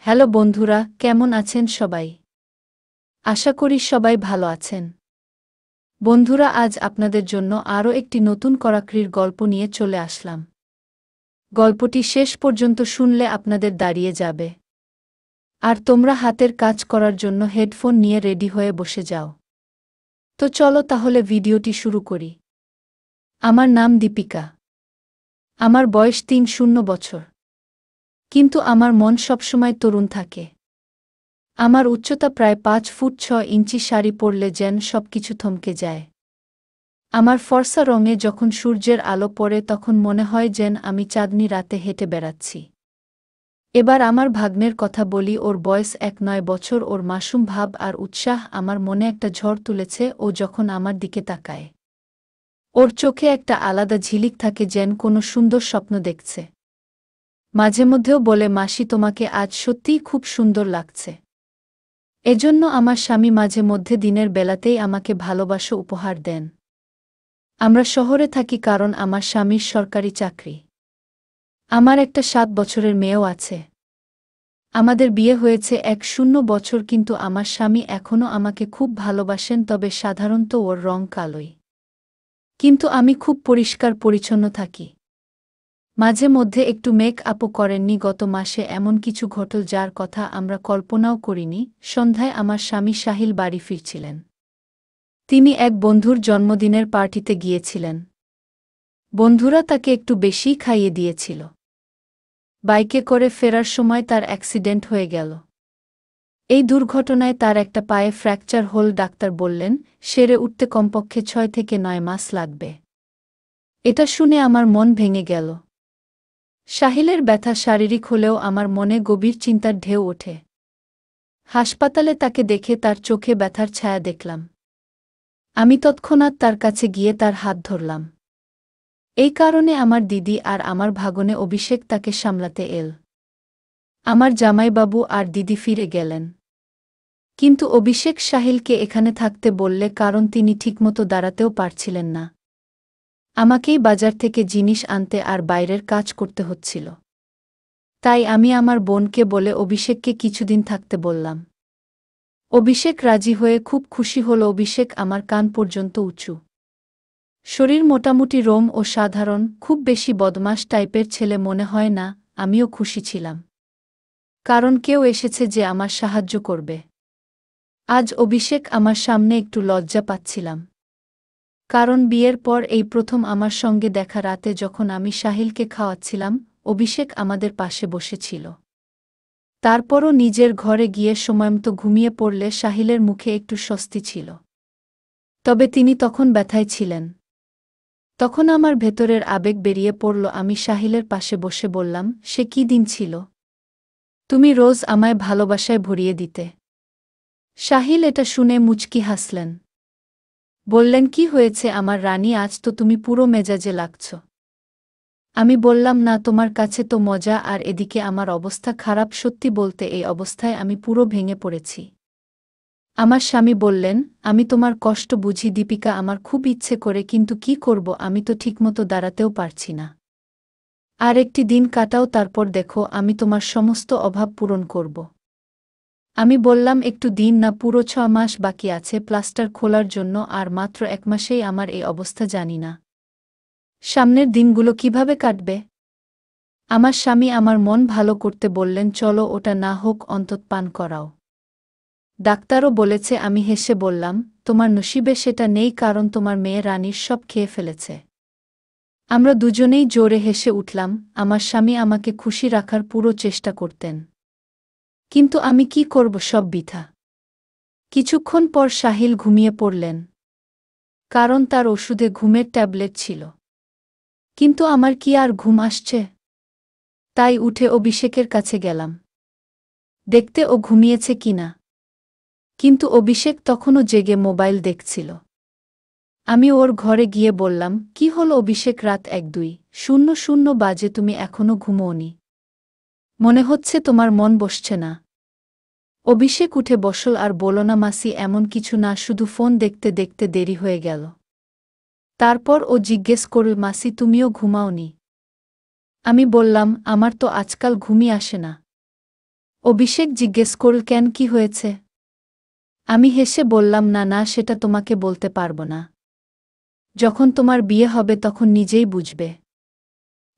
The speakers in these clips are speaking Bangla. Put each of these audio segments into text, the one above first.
হ্যালো বন্ধুরা, কেমন আছেন সবাই? আশা করি সবাই ভালো আছেন। বন্ধুরা, আজ আপনাদের জন্য আরও একটি নতুন করাকরির গল্প নিয়ে চলে আসলাম। গল্পটি শেষ পর্যন্ত শুনলে আপনাদের দাঁড়িয়ে যাবে। আর তোমরা হাতের কাজ করার জন্য হেডফোন নিয়ে রেডি হয়ে বসে যাও। তো চলো তাহলে ভিডিওটি শুরু করি। আমার নাম দীপিকা। আমার বয়স ৩০ বছর। কিন্তু আমার মন সবসময় তরুণ থাকে। আমার উচ্চতা প্রায় ৫ ফুট ৬ ইঞ্চি, শাড়ি পরলে যেন সবকিছু থমকে যায়। আমার ফর্সা রঙে যখন সূর্যের আলো পড়ে তখন মনে হয় যেন আমি চাঁদনি রাতে হেঁটে বেড়াচ্ছি। এবার আমার ভাগ্নের কথা বলি। ওর বয়স ১-৯ বছর। ওর মাসুম ভাব আর উৎসাহ আমার মনে একটা ঝড় তুলেছে। ও যখন আমার দিকে তাকায়, ওর চোখে একটা আলাদা ঝিলিক থাকে, যেন কোনো সুন্দর স্বপ্ন দেখছে। মাঝে মধ্যেও বলে, মাসি, তোমাকে আজ সত্যিই খুব সুন্দর লাগছে। এজন্য আমার স্বামী মাঝে মধ্যে দিনের বেলাতেই আমাকে ভালোবাসা উপহার দেন। আমরা শহরে থাকি কারণ আমার স্বামীর সরকারি চাকরি। আমার একটা ৭ বছরের মেয়েও আছে। আমাদের বিয়ে হয়েছে ১-০ বছর, কিন্তু আমার স্বামী এখনও আমাকে খুব ভালোবাসেন, তবে সাধারণত ওর রং কালোই। কিন্তু আমি খুব পরিষ্কার পরিচ্ছন্ন থাকি। মাঝে মধ্যে একটু মেক আপও করেননি। গত মাসে এমন কিছু ঘটল যার কথা আমরা কল্পনাও করিনি। সন্ধ্যায় আমার স্বামী সাহিল বাড়ি ফিরছিলেন। তিনি এক বন্ধুর জন্মদিনের পার্টিতে গিয়েছিলেন। বন্ধুরা তাকে একটু বেশিই খাইয়ে দিয়েছিল। বাইকে করে ফেরার সময় তার অ্যাক্সিডেন্ট হয়ে গেল। এই দুর্ঘটনায় তার একটা পায়ে ফ্র্যাকচার হল। ডাক্তার বললেন সেরে উঠতে কমপক্ষে ৬-৯ মাস লাগবে। এটা শুনে আমার মন ভেঙে গেল। সাহিলের ব্যথা শারীরিক হলেও আমার মনে গভীর চিন্তার ঢেউ ওঠে। হাসপাতালে তাকে দেখে তার চোখে ব্যথার ছায়া দেখলাম। আমি তৎক্ষণাৎ তার কাছে গিয়ে তার হাত ধরলাম। এই কারণে আমার দিদি আর আমার ভাগনে অভিষেক তাকে সামলাতে এল। আমার জামাইবাবু আর দিদি ফিরে গেলেন। কিন্তু অভিষেক সাহিলকে এখানে থাকতে বললে, কারণ তিনি ঠিকমতো দাঁড়াতেও পারছিলেন না। আমাকেই বাজার থেকে জিনিস আনতে আর বাইরের কাজ করতে হচ্ছিল। তাই আমি আমার বোনকে বলে অভিষেককে কিছুদিন থাকতে বললাম। অভিষেক রাজি হয়ে খুব খুশি হল। অভিষেক আমার কান পর্যন্ত উঁচু, শরীর মোটামুটি রোম ও সাধারণ, খুব বেশি বদমাশ টাইপের ছেলে মনে হয় না। আমিও খুশি ছিলাম, কারণ কেউ এসেছে যে আমার সাহায্য করবে। আজ অভিষেক আমার সামনে একটু লজ্জা পাচ্ছিলাম, কারণ বিয়ের পর এই প্রথম আমার সঙ্গে দেখা। রাতে যখন আমি সাহিলকে খাওয়াচ্ছিলাম, অভিষেক আমাদের পাশে বসেছিল। তারপরও নিজের ঘরে গিয়ে সময়মতো ঘুমিয়ে পড়লে সাহিলের মুখে একটু স্বস্তি ছিল। তবে তিনি তখন ব্যথায় ছিলেন। তখন আমার ভেতরের আবেগ বেরিয়ে পড়ল। আমি সাহিলের পাশে বসে বললাম, সে কি দিন ছিল, তুমি রোজ আমায় ভালোবাসায় ভরিয়ে দিতে। সাহিল এটা শুনে মুচকি হাসলেন। বললেন, কি হয়েছে আমার রানী, আজ তো তুমি পুরো মেজাজে লাগছ। আমি বললাম, না, তোমার কাছে তো মজা, আর এদিকে আমার অবস্থা খারাপ। সত্যি বলতে এই অবস্থায় আমি পুরো ভেঙে পড়েছি। আমার স্বামী বললেন, আমি তোমার কষ্ট বুঝি দীপিকা, আমার খুব ইচ্ছে করে, কিন্তু কি করব, আমি তো ঠিকমতো দাঁড়াতেও পারছি না। আর একটি দিন কাটাও, তারপর দেখো আমি তোমার সমস্ত অভাব পূরণ করব। আমি বললাম, একটু দিন না, পুরো ৬ মাস বাকি আছে প্লাস্টার খোলার জন্য, আর মাত্র ১ মাসেই আমার এই অবস্থা। জানি না সামনের দিনগুলো কিভাবে কাটবে। আমার স্বামী আমার মন ভালো করতে বললেন, চলো, ওটা না হোক অন্তত পান করাও। ডাক্তারও বলেছে। আমি হেসে বললাম, তোমার নসিবে সেটা নেই, কারণ তোমার মেয়ে রানীর সব খেয়ে ফেলেছে। আমরা দুজনেই জোরে হেসে উঠলাম। আমার স্বামী আমাকে খুশি রাখার পুরো চেষ্টা করতেন, কিন্তু আমি কি করব, সব বৃথা। কিছুক্ষণ পর সাহিল ঘুমিয়ে পড়লেন, কারণ তার ওষুধে ঘুমের ট্যাবলেট ছিল। কিন্তু আমার কি আর ঘুম আসছে? তাই উঠে অভিষেকের কাছে গেলাম, দেখতে ও ঘুমিয়েছে কিনা। কিন্তু অভিষেক তখনও জেগে মোবাইল দেখছিল। আমি ওর ঘরে গিয়ে বললাম, কি হল অভিষেক, রাত ১-২:০০ বাজে, তুমি এখনও ঘুমোওনি? মনে হচ্ছে তোমার মন বসছে না। অভিষেক উঠে বসল আর বলল, না মাসি, এমন কিছু না, শুধু ফোন দেখতে দেখতে দেরি হয়ে গেল। তারপর ও জিজ্ঞেস করল, মাসি, তুমিও ঘুমাওনি? আমি বললাম, আমার তো আজকাল ঘুমই আসে না। অভিষেক জিজ্ঞেস করল, কেন, কি হয়েছে? আমি হেসে বললাম, না না, সেটা তোমাকে বলতে পারব না। যখন তোমার বিয়ে হবে তখন নিজেই বুঝবে।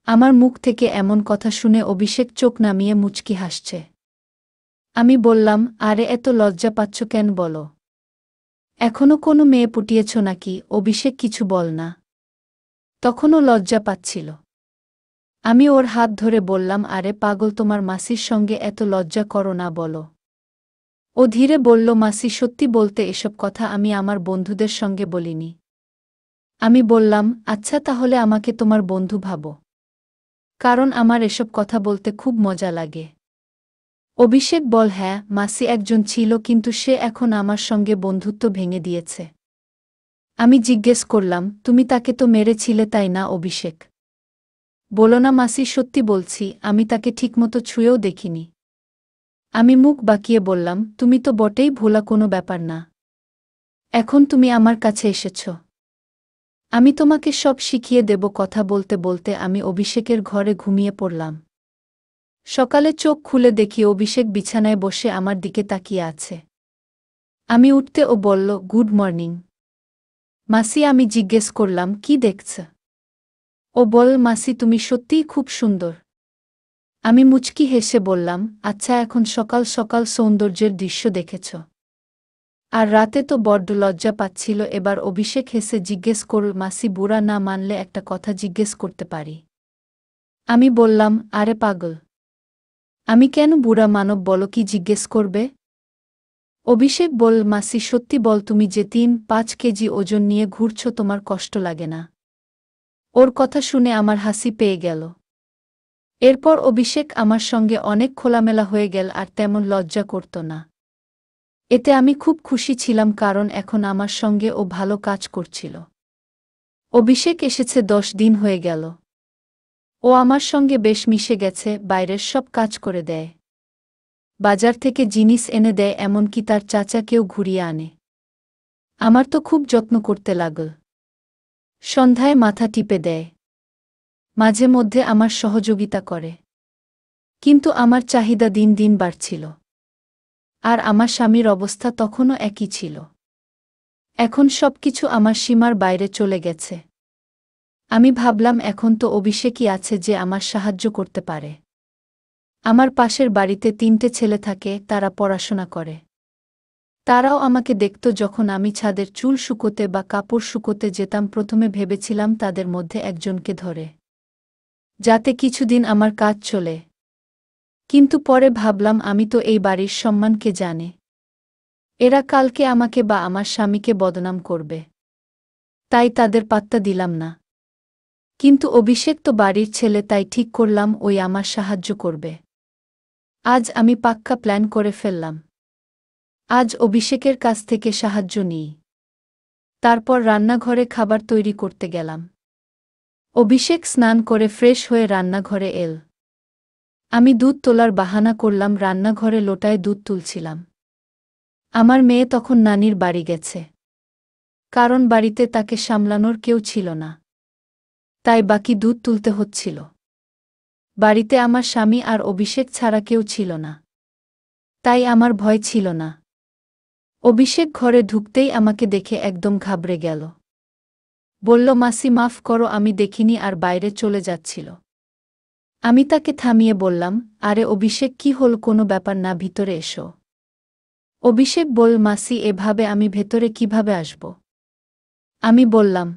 আমার মুখ থেকে এমন কথা শুনে অভিষেক চোখ নামিয়ে মুচকি হাসছে। আমি বললাম, আরে এত লজ্জা পাচ্ছ কেন বলো? এখনো কোনো মেয়ে পটিয়েছ নাকি? অভিষেক কিছু বল না। তখনও লজ্জা পাচ্ছিল। আমি ওর হাত ধরে বললাম, আরে পাগল, তোমার মাসির সঙ্গে এত লজ্জা করো না বলো। ও ধীরে বলল, মাসি, সত্যি বলতে এসব কথা আমি আমার বন্ধুদের সঙ্গে বলিনি। আমি বললাম, আচ্ছা তাহলে আমাকে তোমার বন্ধু ভাবো। কারণ আমার এসব কথা বলতে খুব মজা লাগে। অভিষেক বল, হ্যাঁ মাসি, একজন ছিল, কিন্তু সে এখন আমার সঙ্গে বন্ধুত্ব ভেঙে দিয়েছে। আমি জিজ্ঞেস করলাম, তুমি তাকে তো মেরেছিলে তাই না? অভিষেক বলো না মাসি, সত্যি বলছি, আমি তাকে ঠিকমতো ছুঁয়েও দেখিনি। আমি মুখ বাঁকিয়ে বললাম, তুমি তো বটেই, ভোলা কোনো ব্যাপার না। এখন তুমি আমার কাছে এসেছ, আমি তোমাকে সব শিখিয়ে দেব। কথা বলতে বলতে আমি অভিষেকের ঘরে ঘুমিয়ে পড়লাম। সকালে চোখ খুলে দেখি অভিষেক বিছানায় বসে আমার দিকে তাকিয়ে আছে। আমি উঠতে ও বলল, গুড মর্নিং মাসি। আমি জিজ্ঞেস করলাম, কি দেখছ? ও বল, মাসি তুমি সত্যিই খুব সুন্দর। আমি মুচকি হেসে বললাম, আচ্ছা এখন সকাল সকাল সৌন্দর্যের দৃশ্য দেখেছ? আর রাতে তো বড্ড লজ্জা পাচ্ছিল। এবার অভিষেক হেসে জিজ্ঞেস করল, মাসি বুড়া না মানলে একটা কথা জিজ্ঞেস করতে পারি? আমি বললাম, আরে পাগল, আমি কেন বুড়া মানব বলো, কি জিজ্ঞেস করবে? অভিষেক বল, মাসি সত্যি বল, তুমি যে 3-5 কেজি ওজন নিয়ে ঘুরছ, তোমার কষ্ট লাগে না? ওর কথা শুনে আমার হাসি পেয়ে গেল। এরপর অভিষেক আমার সঙ্গে অনেক খোলামেলা হয়ে গেল আর তেমন লজ্জা করত না। এতে আমি খুব খুশি ছিলাম, কারণ এখন আমার সঙ্গে ও ভালো কাজ করছিল। অভিষেক এসেছে 10 দিন হয়ে গেল। ও আমার সঙ্গে বেশ মিশে গেছে, বাইরের সব কাজ করে দেয়, বাজার থেকে জিনিস এনে দেয়, এমনকি তার চাচাকেও ঘুরিয়ে আনে। আমার তো খুব যত্ন করতে লাগল। সন্ধ্যায় মাথা টিপে দেয়, মাঝে মধ্যে আমার সহযোগিতা করে। কিন্তু আমার চাহিদা দিন দিন বাড়ছিল। আর আমার স্বামীর অবস্থা তখনও একই ছিল। এখন সবকিছু আমার সীমার বাইরে চলে গেছে। আমি ভাবলাম, এখন তো অভিষেকই আছে যে আমার সাহায্য করতে পারে। আমার পাশের বাড়িতে 3টে ছেলে থাকে, তারা পড়াশোনা করে। তারাও আমাকে দেখত যখন আমি ছাদের চুল শুকোতে বা কাপড় শুকোতে যেতাম। প্রথমে ভেবেছিলাম তাদের মধ্যে একজনকে ধরে, যাতে কিছুদিন আমার কাজ চলে। কিন্তু পরে ভাবলাম, আমি তো এই বাড়ির সম্মান কে জানে, এরা কালকে আমাকে বা আমার স্বামীকে বদনাম করবে। তাই তাদের পাত্তা দিলাম না। কিন্তু অভিষেক তো বাড়ির ছেলে, তাই ঠিক করলাম ওই আমার সাহায্য করবে। আজ আমি পাক্কা প্ল্যান করে ফেললাম। আজ অভিষেকের কাছ থেকে সাহায্য নিই। তারপর রান্নাঘরে খাবার তৈরি করতে গেলাম। অভিষেক স্নান করে ফ্রেশ হয়ে রান্নাঘরে এল। আমি দুধ তোলার বাহানা করলাম, রান্নাঘরে লোটায় দুধ তুলছিলাম। আমার মেয়ে তখন নানির বাড়ি গেছে, কারণ বাড়িতে তাকে সামলানোর কেউ ছিল না, তাই বাকি দুধ তুলতে হচ্ছিল। বাড়িতে আমার স্বামী আর অভিষেক ছাড়া কেউ ছিল না, তাই আমার ভয় ছিল না। অভিষেক ঘরে ঢুকতেই আমাকে দেখে একদম ঘাবড়ে গেল। বলল, মাসি মাফ করো, আমি দেখিনি, আর বাইরে চলে যাচ্ছিল। আমি তাকে থামিয়ে বললাম, আরে অভিষেক, কি হল? কোনো ব্যাপার না, ভিতরে এসো। অভিষেক বল, মাসি এভাবে আমি ভেতরে কিভাবে আসব? আমি বললাম,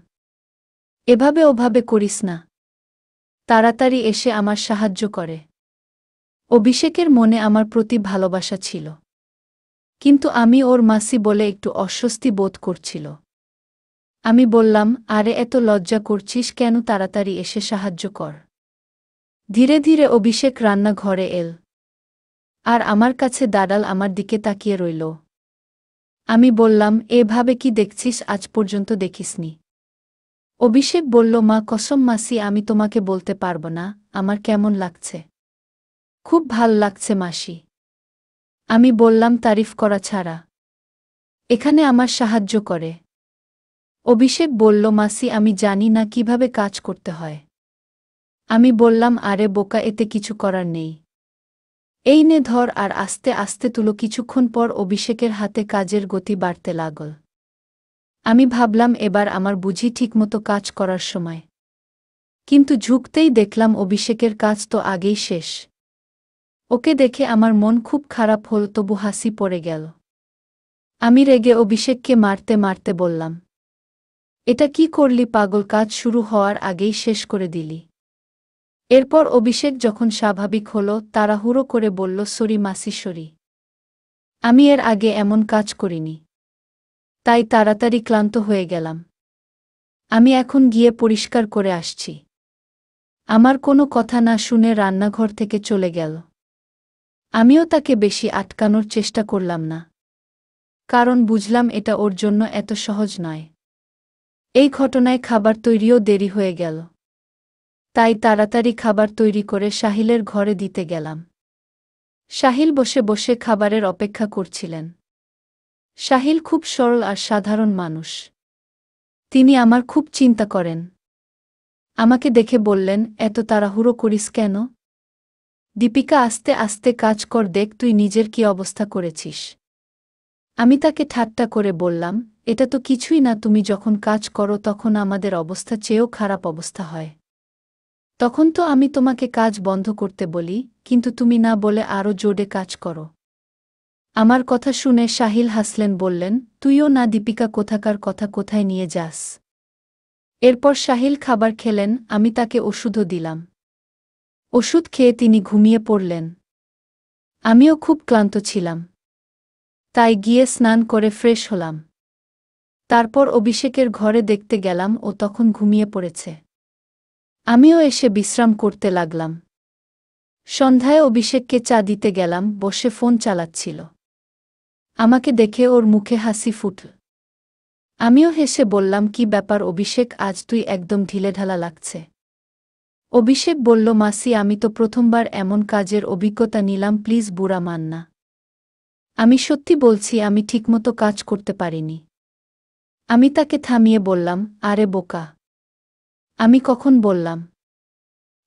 এভাবে ওভাবে করিস না, তাড়াতাড়ি এসে আমার সাহায্য করে। অভিষেকের মনে আমার প্রতি ভালোবাসা ছিল, কিন্তু আমি ওর মাসি বলে একটু অস্বস্তি বোধ করছিল। আমি বললাম, আরে এত লজ্জা করছিস কেন? তাড়াতাড়ি এসে সাহায্য কর। ধীরে ধীরে অভিষেক রান্নাঘরে এল, আর আমার কাছে দাঁড়াল, আমার দিকে তাকিয়ে রইল। আমি বললাম, এভাবে কি দেখছিস? আজ পর্যন্ত দেখিসনি। অভিষেক বলল, মা কসম মাসি, আমি তোমাকে বলতে পারব না আমার কেমন লাগছে। খুব ভাল লাগছে মাসি। আমি বললাম, তারিফ করা ছাড়া। এখানে আমার সাহায্য করে। অভিষেক বলল, মাসি আমি জানি না কিভাবে কাজ করতে হয়। আমি বললাম, আরে বোকা, এতে কিছু করার নেই। এই নে ধর আর আস্তে আস্তে তুলো। কিছুক্ষণ পর অভিষেকের হাতে কাজের গতি বাড়তে লাগল। আমি ভাবলাম এবার আমার বুঝি ঠিকমতো কাজ করার সময়। কিন্তু ঝুঁকতেই দেখলাম অভিষেকের কাজ তো আগেই শেষ। ওকে দেখে আমার মন খুব খারাপ হল, তবু হাসি পড়ে গেল। আমি রেগে অভিষেককে মারতে মারতে বললাম, এটা কি করলি পাগল, কাজ শুরু হওয়ার আগেই শেষ করে দিলি। এরপর অভিষেক যখন স্বাভাবিক হল তাড়াহুড়ো করে বলল, সরি মাসি সরি, আমি এর আগে এমন কাজ করিনি, তাই তাড়াতাড়ি ক্লান্ত হয়ে গেলাম। আমি এখন গিয়ে পরিষ্কার করে আসছি। আমার কোনো কথা না শুনে রান্নাঘর থেকে চলে গেল। আমিও তাকে বেশি আটকানোর চেষ্টা করলাম না, কারণ বুঝলাম এটা ওর জন্য এত সহজ নয়। এই ঘটনায় খাবার তৈরিও দেরি হয়ে গেল, তাই তাড়াতাড়ি খাবার তৈরি করে সাহিলের ঘরে দিতে গেলাম। সাহিল বসে বসে খাবারের অপেক্ষা করছিলেন। সাহিল খুব সরল আর সাধারণ মানুষ। তিনি আমার খুব চিন্তা করেন। আমাকে দেখে বললেন, এত তাড়াহুড়ো করিস কেন? দীপিকা, আস্তে আস্তে কাজ কর, দেখ তুই নিজের কি অবস্থা করেছিস। আমি তাকে ঠাট্টা করে বললাম, এটা তো কিছুই না, তুমি যখন কাজ করো তখন আমাদের অবস্থা চেয়েও খারাপ অবস্থা হয়। তখন তো আমি তোমাকে কাজ বন্ধ করতে বলি, কিন্তু তুমি না বলে আরও জোরে কাজ করো। আমার কথা শুনে সাহিল হাসলেন, বললেন, তুইও না দীপিকা, কোথাকার কথা কোথায় নিয়ে যাস। এরপর সাহিল খাবার খেলেন, আমি তাকে ওষুধও দিলাম। ওষুধ খেয়ে তিনি ঘুমিয়ে পড়লেন। আমিও খুব ক্লান্ত ছিলাম, তাই গিয়ে স্নান করে ফ্রেশ হলাম। তারপর অভিষেকের ঘরে দেখতে গেলাম, ও তখন ঘুমিয়ে পড়েছে। আমিও এসে বিশ্রাম করতে লাগলাম। সন্ধ্যায় অভিষেককে চা দিতে গেলাম, বসে ফোন চালাচ্ছিল। আমাকে দেখে ওর মুখে হাসি ফুটল। আমিও হেসে বললাম, কি ব্যাপার অভিষেক, আজ তুই একদম ঢিলেঢালা লাগছে। অভিষেক বলল, মাসি, আমি তো প্রথমবার এমন কাজের অভিজ্ঞতা নিলাম, প্লিজ বুড়া মান না। আমি সত্যি বলছি, আমি ঠিকমতো কাজ করতে পারিনি। আমি তাকে থামিয়ে বললাম, আরে বোকা, আমি কখন বললাম।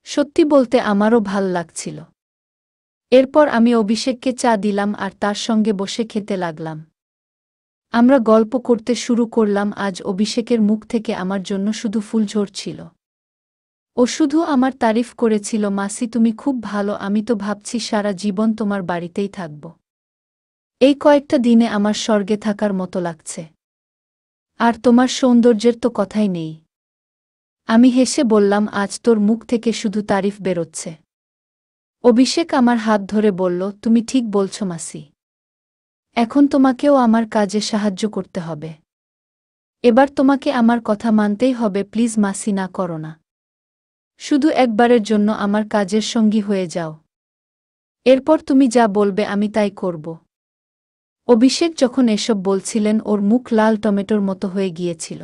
সত্যি বলতে আমারও ভাল লাগছিল। এরপর আমি অভিষেককে চা দিলাম আর তার সঙ্গে বসে খেতে লাগলাম। আমরা গল্প করতে শুরু করলাম। আজ অভিষেকের মুখ থেকে আমার জন্য শুধু ফুল ঝরছিল। ও শুধু আমার তারিফ করেছিল, মাসি তুমি খুব ভালো, আমি তো ভাবছি সারা জীবন তোমার বাড়িতেই থাকব। এই কয়েকটা দিনে আমার স্বর্গে থাকার মতো লাগছে। আর তোমার সৌন্দর্যের তো কথাই নেই। আমি হেসে বললাম, আজ তোর মুখ থেকে শুধু তারিফ বেরোচ্ছে। অভিষেক আমার হাত ধরে বলল, তুমি ঠিক বলছ মাসি। এখন তোমাকেও আমার কাজে সাহায্য করতে হবে। এবার তোমাকে আমার কথা মানতেই হবে, প্লিজ মাসি, না করো না। শুধু একবারের জন্য আমার কাজের সঙ্গী হয়ে যাও। এরপর তুমি যা বলবে আমি তাই করব। অভিষেক যখন এসব বলছিলেন ওর মুখ লাল টমেটোর মতো হয়ে গিয়েছিল।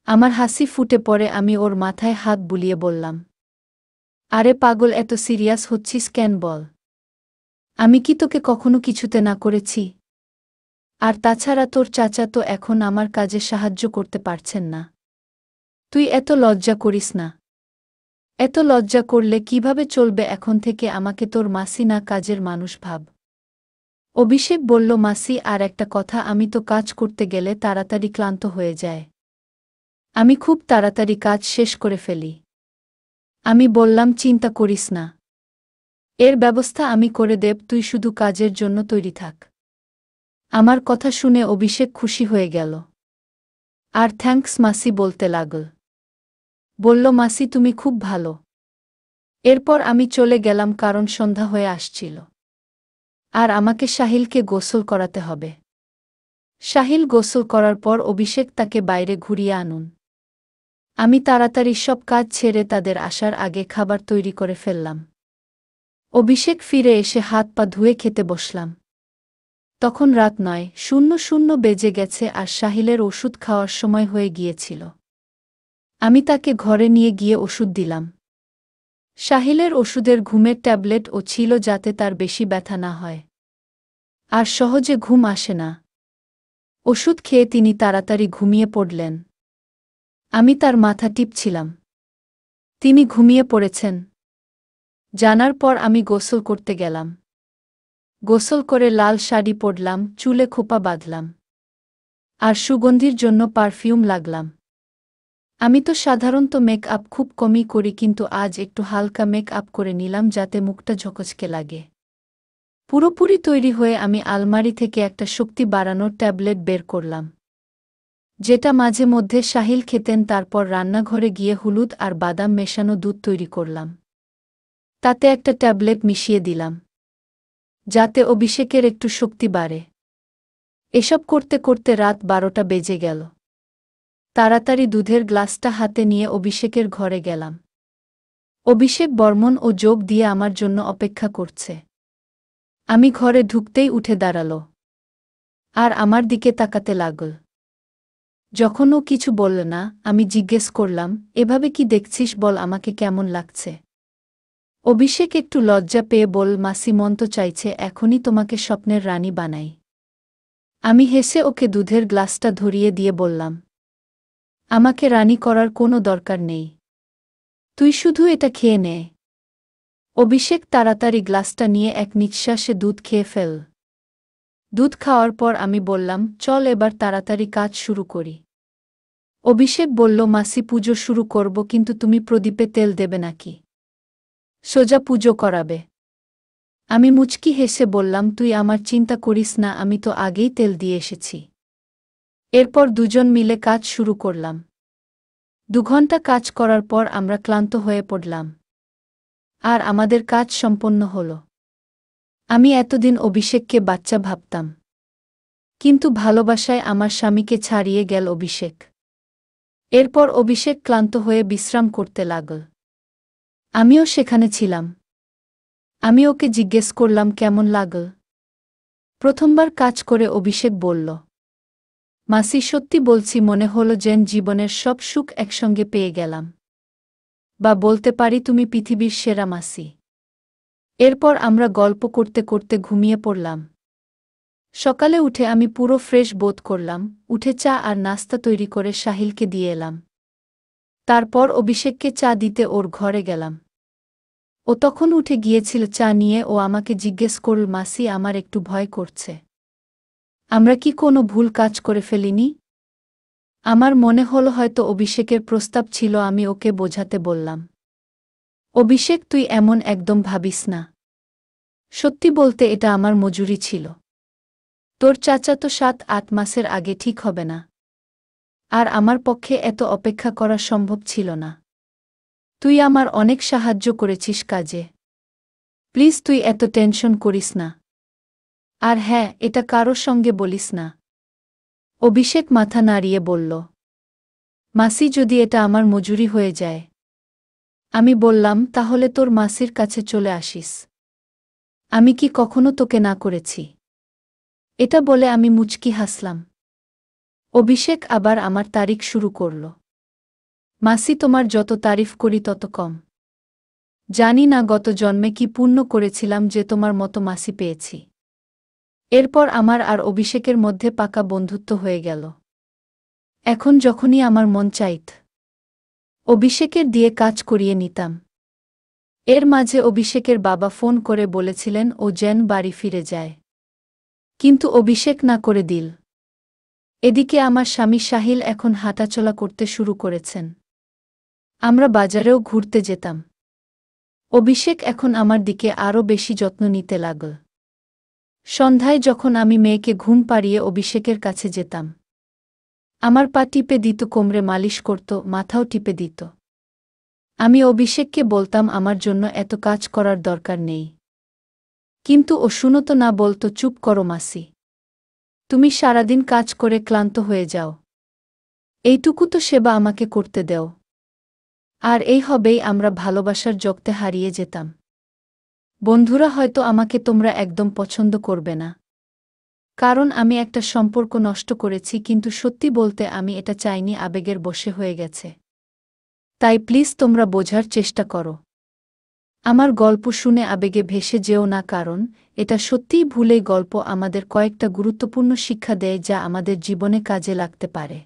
আমার হাসি ফুটে পড়ে। আমি ওর মাথায় হাত বুলিয়ে বললাম, আরে পাগল, এত সিরিয়াস হচ্ছিস কেন বল। আমি কি তোকে কখনো কিছুতে না করেছি? আর তাছাড়া তোর চাচা তো এখন আমার কাজে সাহায্য করতে পারছেন না। তুই এত লজ্জা করিস না। এত লজ্জা করলে কিভাবে চলবে, এখন থেকে আমাকে তোর মাসি না কাজের মানুষ ভাব। অভিষেক বলল, মাসি, আর একটা কথা, আমি তো কাজ করতে গেলে তাড়াতাড়ি ক্লান্ত হয়ে যায়। আমি খুব তাড়াতাড়ি কাজ শেষ করে ফেলি। আমি বললাম, চিন্তা করিস না, এর ব্যবস্থা আমি করে দেব, তুই শুধু কাজের জন্য তৈরি থাক। আমার কথা শুনে অভিষেক খুশি হয়ে গেল আর থ্যাঙ্কস মাসি বলতে লাগল। বলল, মাসি তুমি খুব ভালো। এরপর আমি চলে গেলাম, কারণ সন্ধ্যা হয়ে আসছিল আর আমাকে সাহিলকে গোসল করাতে হবে। সাহিল গোসল করার পর অভিষেক তাকে বাইরে ঘুরিয়ে আনুন। আমি তাড়াতাড়ি সব কাজ ছেড়ে তাদের আসার আগে খাবার তৈরি করে ফেললাম। অভিষেক ফিরে এসে হাত পা ধুয়ে খেতে বসলাম। তখন রাত 9:00 বেজে গেছে আর সাহিলের ওষুধ খাওয়ার সময় হয়ে গিয়েছিল। আমি তাকে ঘরে নিয়ে গিয়ে ওষুধ দিলাম। সাহিলের ওষুধের ঘুমের ট্যাবলেট ও ছিল, যাতে তার বেশি ব্যথা না হয় আর সহজে ঘুম আসে না। ওষুধ খেয়ে তিনি তাড়াতাড়ি ঘুমিয়ে পড়লেন। আমি তার মাথা টিপছিলাম। তিনি ঘুমিয়ে পড়েছেন। জানার পর আমি গোসল করতে গেলাম। গোসল করে লাল শাড়ি পরলাম, চুলে খোপা বাঁধলাম। আর সুগন্ধির জন্য পারফিউম লাগলাম। আমি তো সাধারণত মেক আপ খুব কমই করি, কিন্তু আজ একটু হালকা মেক আপ করে নিলাম যাতে মুখটা ঝকঝকে লাগে। পুরোপুরি তৈরি হয়ে আমি আলমারি থেকে একটা শক্তি বাড়ানোর ট্যাবলেট বের করলাম, যেটা মাঝে মধ্যে সাহিল খেতেন। তারপর রান্নাঘরে গিয়ে হলুদ আর বাদাম মেশানো দুধ তৈরি করলাম। তাতে একটা ট্যাবলেট মিশিয়ে দিলাম, যাতে অভিষেকের একটু শক্তি বাড়ে। এসব করতে করতে রাত 12টা বেজে গেল। তাড়াতাড়ি দুধের গ্লাসটা হাতে নিয়ে অভিষেকের ঘরে গেলাম। অভিষেক বর্মন ও যোগ দিয়ে আমার জন্য অপেক্ষা করছে। আমি ঘরে ঢুকতেই উঠে দাঁড়াল আর আমার দিকে তাকাতে লাগল। যখন ও কিছু বলল না, আমি জিজ্ঞেস করলাম, এভাবে কি দেখছিস, বল আমাকে কেমন লাগছে? অভিষেক একটু লজ্জা পেয়ে বল, মাসি মন তো চাইছে এখনই তোমাকে স্বপ্নের রানী বানাই। আমি হেসে ওকে দুধের গ্লাসটা ধরিয়ে দিয়ে বললাম, আমাকে রানী করার কোনো দরকার নেই, তুই শুধু এটা খেয়ে নে। অভিষেক তাড়াতাড়ি গ্লাসটা নিয়ে এক নিঃশ্বাসে দুধ খেয়ে ফেল। দুধ খাওয়ার পর আমি বললাম, চল এবার তাড়াতাড়ি কাজ শুরু করি। অভিষেক বলল, মাসি পুজো শুরু করব, কিন্তু তুমি প্রদীপে তেল দেবে নাকি? সোজা পুজো করাবে? আমি মুচকি হেসে বললাম, তুই আমার চিন্তা করিস না, আমি তো আগেই তেল দিয়ে এসেছি। এরপর দুজন মিলে কাজ শুরু করলাম। 2 ঘন্টা কাজ করার পর আমরা ক্লান্ত হয়ে পড়লাম আর আমাদের কাজ সম্পন্ন হল। আমি এতদিন অভিষেককে বাচ্চা ভাবতাম, কিন্তু ভালোবাসায় আমার স্বামীকে ছাড়িয়ে গেল অভিষেক। এরপর অভিষেক ক্লান্ত হয়ে বিশ্রাম করতে লাগল। আমিও সেখানে ছিলাম। আমি ওকে জিজ্ঞেস করলাম, কেমন লাগল? প্রথমবার কাজ করে অভিষেক বলল, মাসি সত্যি বলছি, মনে হলো যেন জীবনের সব সুখ একসঙ্গে পেয়ে গেলাম। বা বলতে পারি, তুমি পৃথিবীর সেরা মাসি। এরপর আমরা গল্প করতে করতে ঘুমিয়ে পড়লাম। সকালে উঠে আমি পুরো ফ্রেশ বোধ করলাম। উঠে চা আর নাস্তা তৈরি করে সাহিলকে দিয়ে এলাম। তারপর অভিষেককে চা দিতে ওর ঘরে গেলাম। ও তখন উঠে গিয়েছিল চা নিয়ে। ও আমাকে জিজ্ঞেস করল, মাসি আমার একটু ভয় করছে, আমরা কি কোনো ভুল কাজ করে ফেলিনি? আমার মনে হলো হয়তো অভিষেকের প্রস্তাব ছিল। আমি ওকে বোঝাতে বললাম, অভিষেক তুই এমন একদম ভাবিস না। সত্যি বলতে এটা আমার মজুরি ছিল। তোর চাচা তো 7-8 মাসের আগে ঠিক হবে না, আর আমার পক্ষে এত অপেক্ষা করা সম্ভব ছিল না। তুই আমার অনেক সাহায্য করেছিস কাজে। প্লিজ তুই এত টেনশন করিস না। আর হ্যাঁ, এটা কারোর সঙ্গে বলিস না। অভিষেক মাথা নাড়িয়ে বলল, মাসি যদি এটা আমার মজুরি হয়ে যায়? আমি বললাম, তাহলে তোর মাসির কাছে চলে আসিস। আমি কি কখনো তোকে না করেছি? এটা বলে আমি মুচকি হাসলাম। অভিষেক আবার আমার তারিখ শুরু করল। মাসি তোমার যত তারিফ করি তত কম। জানি না গত জন্মে কি পুণ্য করেছিলাম যে তোমার মতো মাসি পেয়েছি। এরপর আমার আর অভিষেকের মধ্যে পাকা বন্ধুত্ব হয়ে গেল। এখন যখনই আমার মন চাইত, অভিষেকের দিয়ে কাজ করিয়ে নিতাম। এর মাঝে অভিষেকের বাবা ফোন করে বলেছিলেন ও যেন বাড়ি ফিরে যায়, কিন্তু অভিষেক না করে দিল। এদিকে আমার স্বামী সাহিল এখন হাঁটাচলা করতে শুরু করেছেন। আমরা বাজারেও ঘুরতে যেতাম। অভিষেক এখন আমার দিকে আরও বেশি যত্ন নিতে লাগল। সন্ধ্যায় যখন আমি মেয়েকে ঘুম পাড়িয়ে অভিষেকের কাছে যেতাম, আমার পা টিপে দিত, কোমরে মালিশ করত, মাথাও টিপে দিত। আমি অভিষেককে বলতাম আমার জন্য এত কাজ করার দরকার নেই, কিন্তু ও শুনত না, বলতো, চুপ করো মাসি, তুমি সারাদিন কাজ করে ক্লান্ত হয়ে যাও, এইটুকু তো সেবা আমাকে করতে দেও। আর এই হবেই আমরা ভালোবাসার জগতে হারিয়ে যেতাম। বন্ধুরা, হয়তো আমাকে তোমরা একদম পছন্দ করবে না, কারণ আমি একটা সম্পর্ক নষ্ট করেছি, কিন্তু সত্যি বলতে আমি এটা চাইনি, আবেগের বশে হয়ে গেছে। তাই প্লিজ তোমরা বোঝার চেষ্টা করো। আমার গল্প শুনে আবেগে ভেসে যেও না, কারণ এটা সত্যিই ভুলেই গল্প আমাদের কয়েকটা গুরুত্বপূর্ণ শিক্ষা দেয় যা আমাদের জীবনে কাজে লাগতে পারে।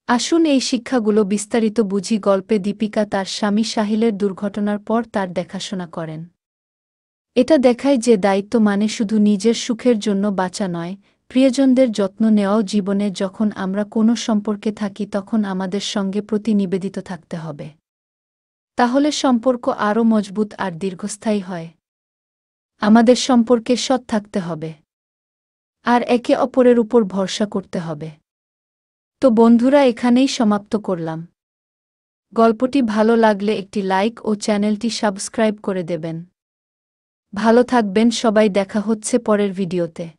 আসুন এই শিক্ষাগুলো বিস্তারিত বুঝি। গল্পে দীপিকা তার স্বামী সাহিলের দুর্ঘটনার পর তার দেখাশোনা করেন এটা দেখায় যে দায়িত্ব মানে শুধু নিজের সুখের জন্য বাঁচা নয়, প্রিয়জনদের যত্ন নেওয়াও জীবনে। যখন আমরা কোনো সম্পর্কে থাকি তখন আমাদের সঙ্গে প্রতি নিবেদিত থাকতে হবে। তাহলে সম্পর্ক আরও মজবুত আর দীর্ঘস্থায়ী হয়। আমাদের সম্পর্কে সৎ থাকতে হবে আর একে অপরের উপর ভরসা করতে হবে। তো বন্ধুরা, এখানেই সমাপ্ত করলাম। গল্পটি ভালো লাগলে একটি লাইক ও চ্যানেলটি সাবস্ক্রাইব করে দেবেন। ভালো থাকবেন সবাই, দেখা হচ্ছে পরের ভিডিওতে।